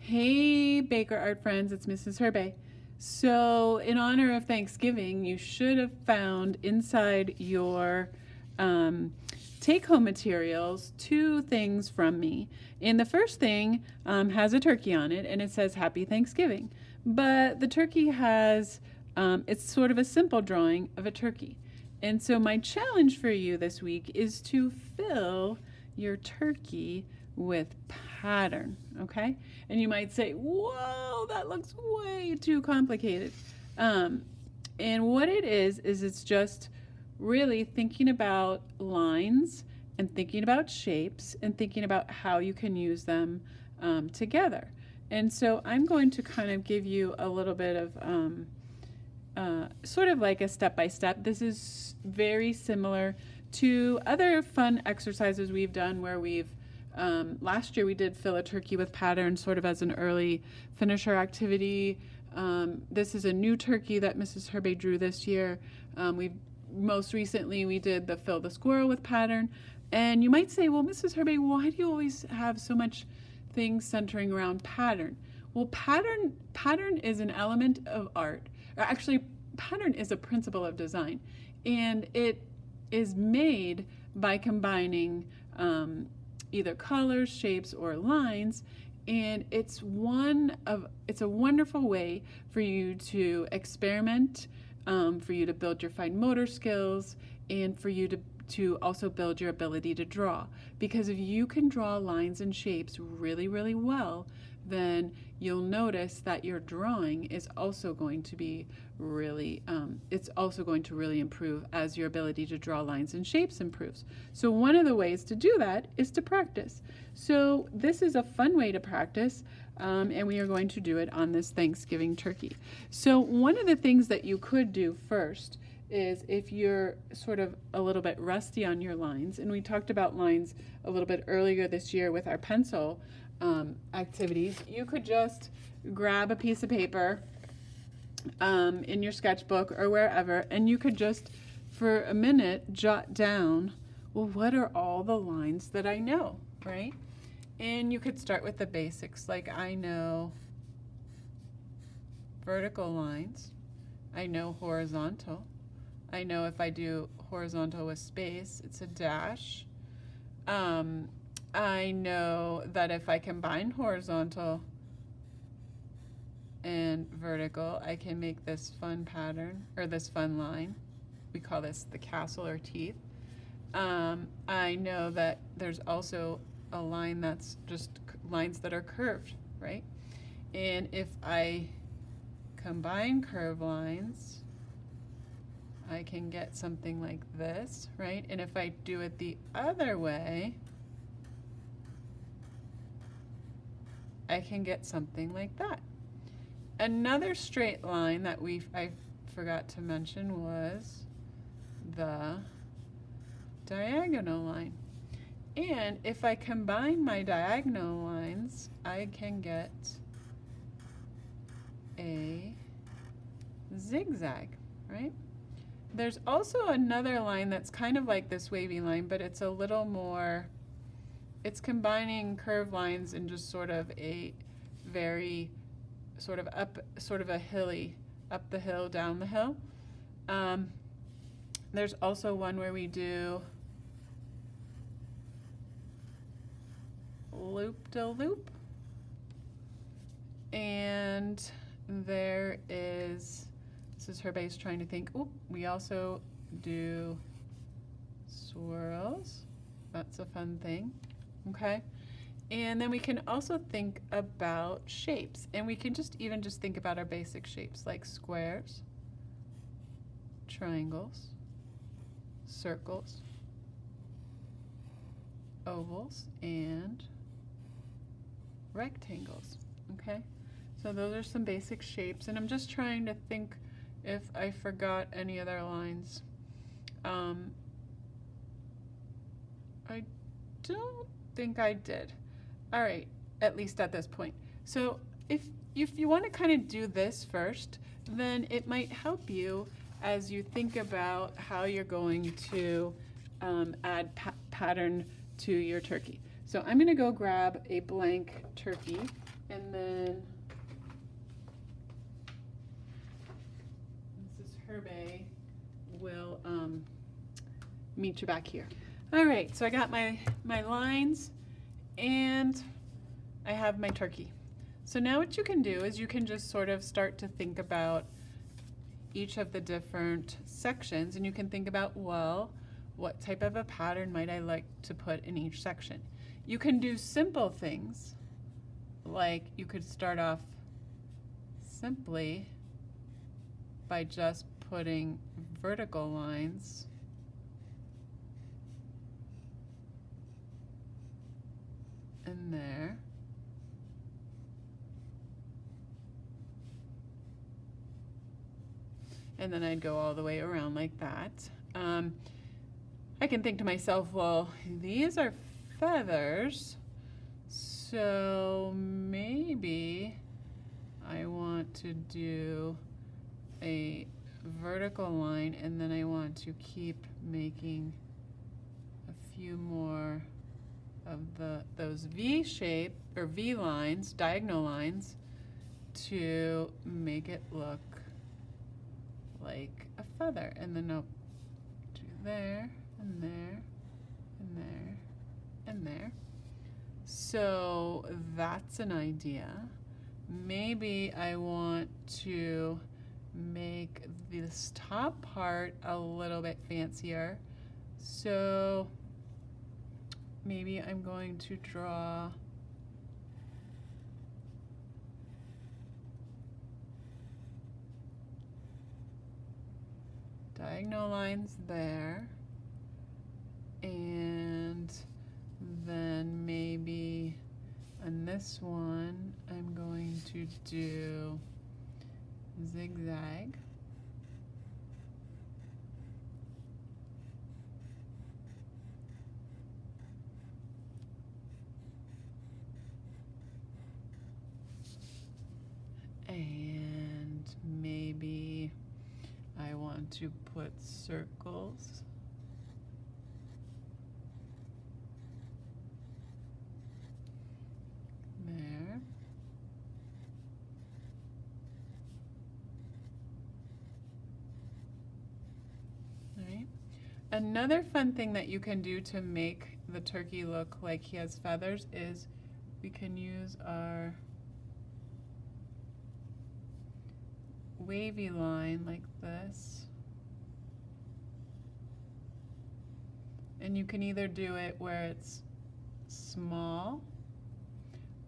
Hey, Baker Art friends, it's Mrs. Herbay. So, in honor of Thanksgiving, you should have found inside your take-home materials two things from me. And the first thing has a turkey on it, and it says Happy Thanksgiving. But the turkey has, it's sort of a simple drawing of a turkey. And so my challenge for you this week is to fill your turkey with pattern, okay? And you might say, whoa, that looks way too complicated. And what it is it's just really thinking about lines and thinking about shapes and thinking about how you can use them together. And so I'm going to kind of give you a little bit of sort of like a step-by-step. This is very similar to other fun exercises we've done where we've last year we did fill a turkey with pattern sort of as an early finisher activity. This is a new turkey that Mrs. Herbay drew this year. Most recently we did the fill the squirrel with pattern. And you might say, well, Mrs. Herbay, why do you always have so much things centering around pattern? Well, pattern is an element of art. Or actually, pattern is a principle of design. And it is made by combining either colors, shapes, or lines, and it's a wonderful way for you to experiment, for you to build your fine motor skills, and for you to also build your ability to draw. Because if you can draw lines and shapes really, really well, then you'll notice that your drawing is also going to be really, it's also going to really improve as your ability to draw lines and shapes improves. So one of the ways to do that is to practice. So this is a fun way to practice, and we are going to do it on this Thanksgiving turkey. So one of the things that you could do first is if you're sort of a little bit rusty on your lines, and we talked about lines a little bit earlier this year with our pencil activities, you could just grab a piece of paper in your sketchbook or wherever, and you could just for a minute jot down, well, what are all the lines that I know, right? And you could start with the basics, like I know vertical lines, I know horizontal, I know if I do horizontal with space, it's a dash. I know that if I combine horizontal and vertical, I can make this fun pattern, or this fun line. We call this the castle or teeth. I know that there's also a line that's just lines that are curved, right? And if I combine curved lines, I can get something like this, right? And if I do it the other way, I can get something like that. Another straight line that I forgot to mention was the diagonal line. And if I combine my diagonal lines, I can get a zigzag, right? There's also another line that's kind of like this wavy line, but it's a little more, it's combining curved lines and just sort of a very sort of a hilly, up the hill, down the hill. There's also one where we do loop-de-loop. And there is, this is Herbay's trying to think, we also do swirls. That's a fun thing. Okay, and then we can also think about shapes, and we can just think about our basic shapes like squares, triangles, circles, ovals, and rectangles. Okay, so those are some basic shapes, and I'm just trying to think if I forgot any other lines. I don't think I did. All right, at least at this point. So if you want to kind of do this first, then it might help you as you think about how you're going to add pattern to your turkey. So I'm going to go grab a blank turkey And then Mrs. Herbay will meet you back here. All right, so I got my lines and I have my turkey. So now what you can do is you can just sort of start to think about each of the different sections, and you can think about, well, what type of a pattern might I like to put in each section? You can do simple things, like you could start off simply by just putting vertical lines in there. And then I'd go all the way around like that. I can think to myself, well, these are feathers, so maybe I want to do a vertical line, and then I want to keep making a few more of those V shape or V lines, diagonal lines, to make it look like a feather. And then I'll do there and there and there and there. So that's an idea. Maybe I want to make this top part a little bit fancier. So maybe I'm going to draw diagonal lines there, and then maybe on this one I'm going to do zigzag. And maybe I want to put circles. There. All right. Another fun thing that you can do to make the turkey look like he has feathers is we can use our wavy line like this. And you can either do it where it's small,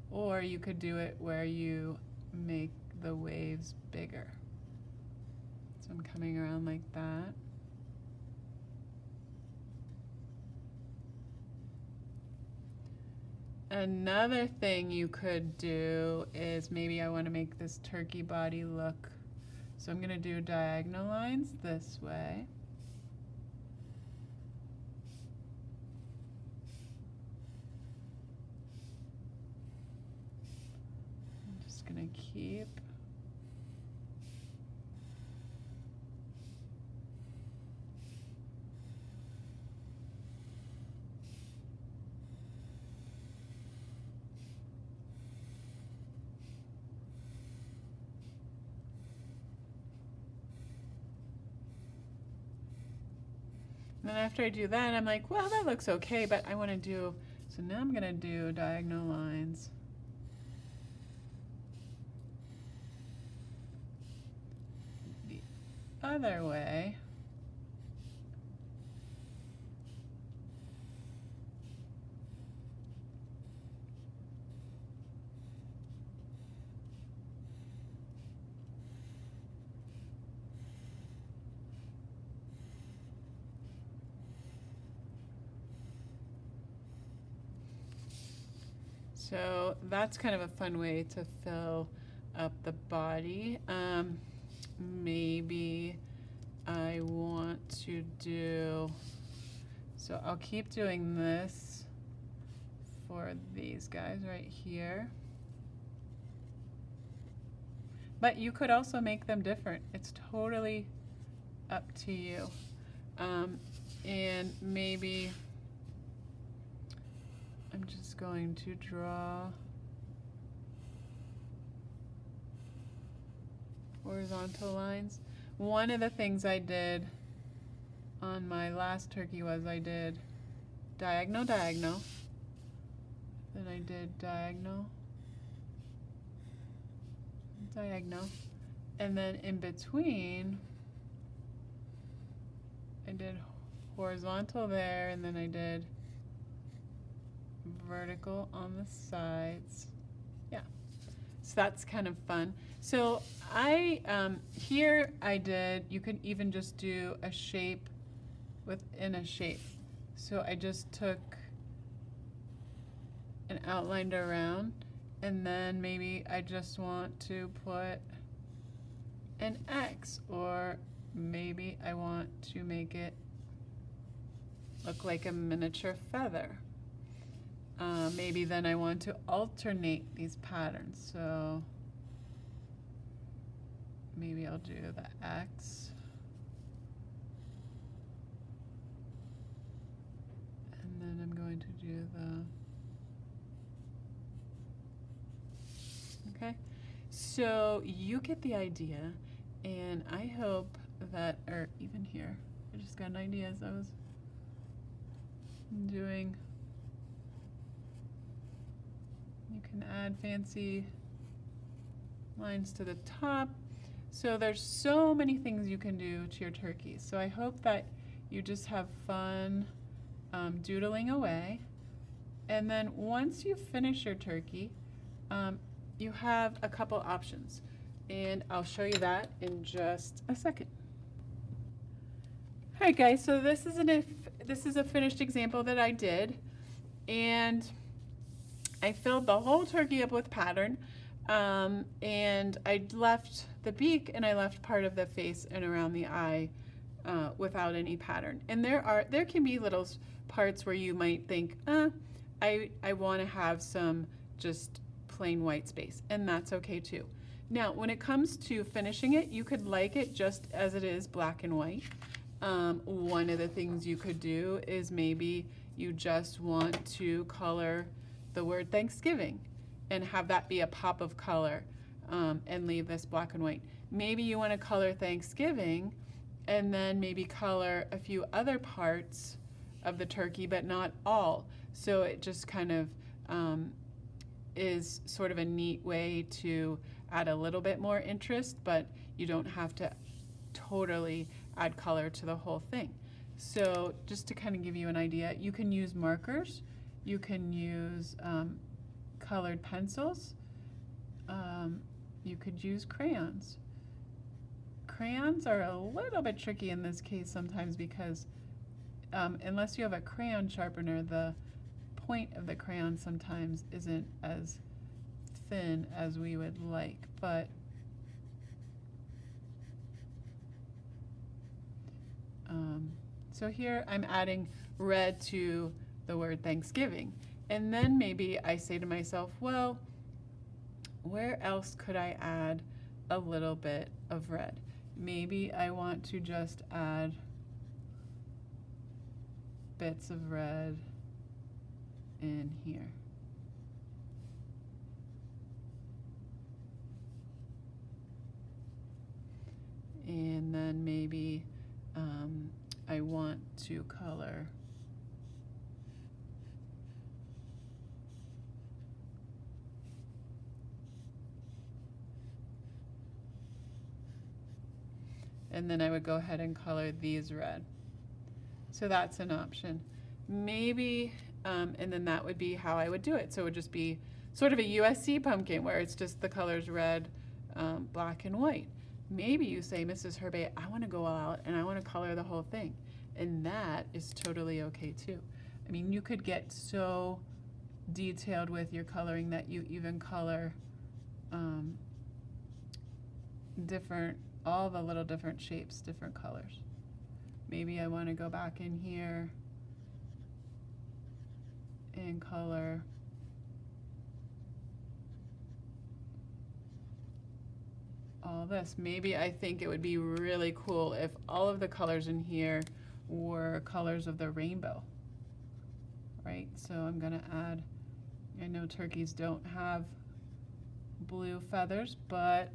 or you could do it where you make the waves bigger. So I'm coming around like that. Another thing you could do is maybe I want to make this turkey body look, so I'm going to do diagonal lines this way. I'm just going to keep and then after I do that, I'm like, well, that looks okay, but I want to do, so now I'm going to do diagonal lines. The other way. So that's kind of a fun way to fill up the body. Maybe I want to do, so I'll keep doing this for these guys right here. But you could also make them different. It's totally up to you. And maybe I'm just going to draw horizontal lines. One of the things I did on my last turkey was I did diagonal, diagonal, then I did diagonal, diagonal, and then in between I did horizontal there, and then I did vertical on the sides. Yeah, so that's kind of fun. So I here I did, you can even just do a shape within a shape. So I just took and outlined around, and then maybe I just want to put an X, or maybe I want to make it look like a miniature feather. Maybe then I want to alternate these patterns. So maybe I'll do the X. And then I'm going to do the, okay. So you get the idea, and I hope that, or even here, I just got an idea as I was doing. You can add fancy lines to the top. So there's so many things you can do to your turkey. So I hope that you just have fun doodling away. And then once you finish your turkey, you have a couple options. And I'll show you that in just a second. All right, guys, so this is a finished example that I did. And I filled the whole turkey up with pattern, and I left the beak and I left part of the face and around the eye without any pattern. And there can be little parts where you might think, I want to have some just plain white space, and that's okay too. Now, when it comes to finishing it, you could like it just as it is, black and white. One of the things you could do is maybe you just want to color the word Thanksgiving and have that be a pop of color, and leave this black and white. Maybe you want to color Thanksgiving and then maybe color a few other parts of the turkey, but not all. So it just kind of is sort of a neat way to add a little bit more interest, but you don't have to totally add color to the whole thing. So just to kind of give you an idea, you can use markers, you can use colored pencils, you could use crayons. Crayons are a little bit tricky in this case sometimes because unless you have a crayon sharpener, the point of the crayon sometimes isn't as thin as we would like, but so here I'm adding red to the word Thanksgiving, and then maybe I say to myself, well, where else could I add a little bit of red? Maybe I want to just add bits of red in here. And then maybe I want to color and then I would go ahead and color these red. So that's an option. Maybe, and then that would be how I would do it. So it would just be sort of a USC pumpkin where it's just the colors red, black, and white. Maybe you say, Mrs. Herbay, I want to go all out and I want to color the whole thing. And that is totally okay too. I mean, you could get so detailed with your coloring that you even color all the little different shapes, different colors. Maybe I want to go back in here and color all this. Maybe I think it would be really cool if all of the colors in here were colors of the rainbow, right? So I'm gonna add, I know turkeys don't have blue feathers, but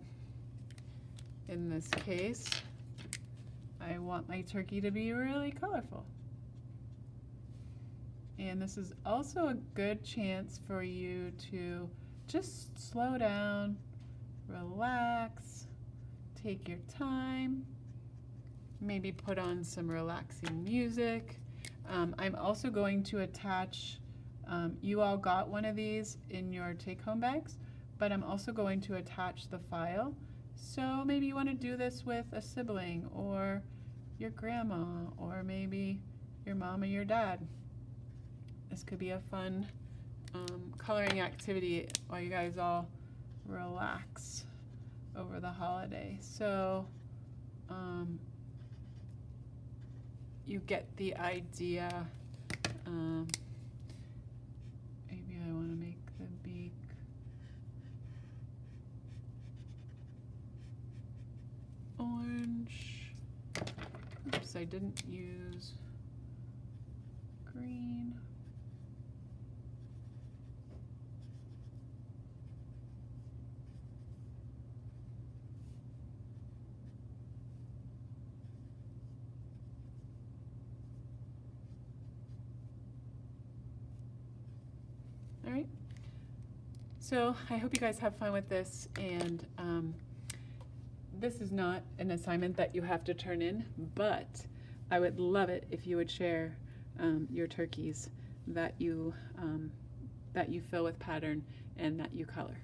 In this case, I want my turkey to be really colorful. And this is also a good chance for you to just slow down, relax, take your time, maybe put on some relaxing music. I'm also going to attach, you all got one of these in your take-home bags, but I'm also going to attach the file. So maybe you want to do this with a sibling or your grandma or maybe your mom or your dad. This could be a fun coloring activity while you guys all relax over the holiday. So you get the idea. Maybe I want to make the beak orange. Oops, I didn't use green. All right, so I hope you guys have fun with this, and this is not an assignment that you have to turn in, but I would love it if you would share your turkeys that you fill with pattern and that you color.